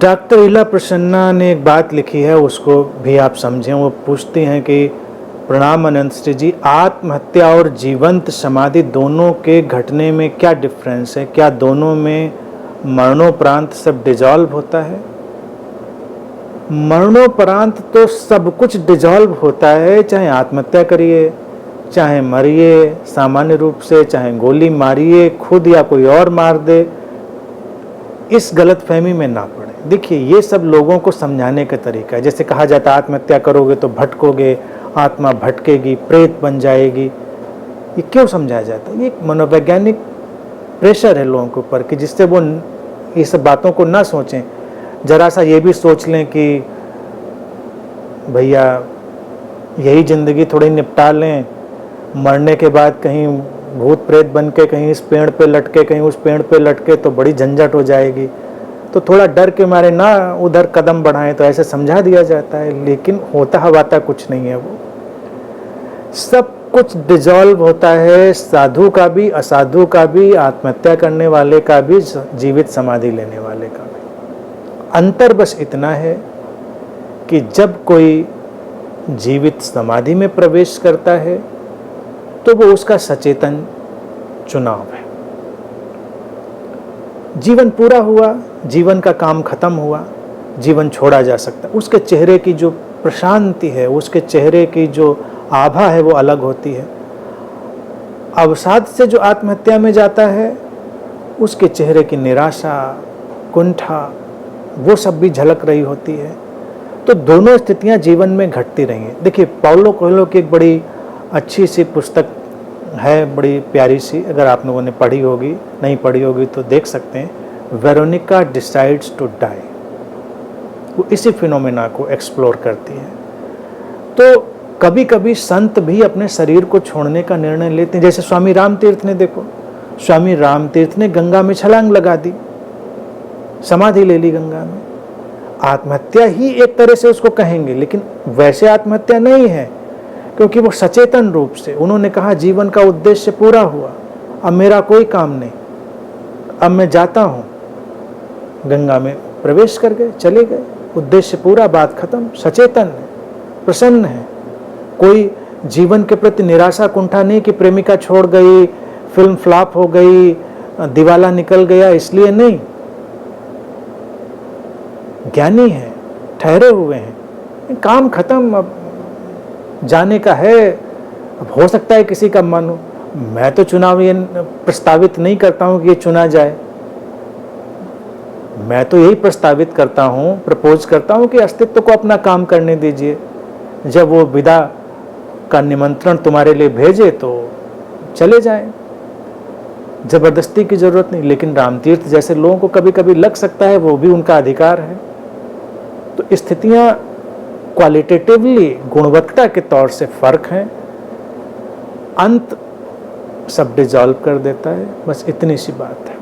Doctor इला प्रसन्ना ने एक बात लिखी है, उसको भी आप समझें। वो पूछती हैं कि प्रणाम अनंत श्री जी, आत्महत्या और जीवंत समाधि दोनों के घटने में क्या डिफरेंस है? क्या दोनों में मरणोपरांत सब डिजॉल्व होता है? मरणोपरांत तो सब कुछ डिजॉल्व होता है, चाहे आत्महत्या करिए, चाहे मरिए सामान्य रूप से, चाहे गोली मारिए खुद या कोई और मार दे। इस गलतफहमी में ना पड़े। देखिए, ये सब लोगों को समझाने का तरीका है। जैसे कहा जाता है आत्महत्या करोगे तो भटकोगे, आत्मा भटकेगी, प्रेत बन जाएगी। ये क्यों समझाया जाता है? ये एक मनोवैज्ञानिक प्रेशर है लोगों के ऊपर कि जिससे वो ये सब बातों को ना सोचें। जरा सा ये भी सोच लें कि भैया यही ज़िंदगी थोड़ी निपटा लें, मरने के बाद कहीं भूत प्रेत बन के कहीं इस पेड़ पे लटके, कहीं उस पेड़ पे लटके तो बड़ी झंझट हो जाएगी। तो थोड़ा डर के मारे ना उधर कदम बढ़ाएं, तो ऐसे समझा दिया जाता है। लेकिन होता हवाता कुछ नहीं है, वो सब कुछ डिजॉल्व होता है, साधु का भी, असाधु का भी, आत्महत्या करने वाले का भी, जीवित समाधि लेने वाले का भी। अंतर बस इतना है कि जब कोई जीवित समाधि में प्रवेश करता है तो वो उसका सचेतन चुनाव है। जीवन पूरा हुआ, जीवन का काम खत्म हुआ, जीवन छोड़ा जा सकता है। उसके चेहरे की जो प्रशांति है, उसके चेहरे की जो आभा है, वो अलग होती है। अवसाद से जो आत्महत्या में जाता है, उसके चेहरे की निराशा, कुंठा, वो सब भी झलक रही होती है। तो दोनों स्थितियां जीवन में घटती रही हैं। देखिए, पाउलो कोएल्हो की एक बड़ी अच्छी सी पुस्तक है, बड़ी प्यारी सी, अगर आप लोगों ने पढ़ी होगी, नहीं पढ़ी होगी तो देख सकते हैं। Veronica decides to die. वो इसी फिनोमेना को एक्सप्लोर करती है। तो कभी कभी संत भी अपने शरीर को छोड़ने का निर्णय लेते हैं। जैसे स्वामी रामतीर्थ ने, देखो, स्वामी रामतीर्थ ने गंगा में छलांग लगा दी, समाधि ले ली गंगा में। आत्महत्या ही एक तरह से उसको कहेंगे, लेकिन वैसे आत्महत्या नहीं है, क्योंकि वो सचेतन रूप से उन्होंने कहा जीवन का उद्देश्य पूरा हुआ, अब मेरा कोई काम नहीं, अब मैं जाता हूँ। गंगा में प्रवेश कर गए, चले गए, उद्देश्य पूरा, बात खत्म। सचेतन है, प्रसन्न है। कोई जीवन के प्रति निराशा कुंठा नहीं कि प्रेमिका छोड़ गई, फिल्म फ्लॉप हो गई, दिवाला निकल गया, इसलिए नहीं। ज्ञानी है, ठहरे हुए हैं, काम खत्म, अब जाने का है। अब हो सकता है किसी का मन हो, मैं तो चुनाव ये प्रस्तावित नहीं करता हूं कि ये चुना जाए। मैं तो यही प्रस्तावित करता हूं, प्रपोज करता हूं कि अस्तित्व को अपना काम करने दीजिए। जब वो विदा का निमंत्रण तुम्हारे लिए भेजे तो चले जाएं, जबरदस्ती की जरूरत नहीं। लेकिन रामतीर्थ जैसे लोगों को कभी कभी लग सकता है, वो भी उनका अधिकार है। तो स्थितियां क्वालिटेटिवली, गुणवत्ता के तौर से फर्क हैं। अंत सब डिजॉल्व कर देता है, बस इतनी सी बात है।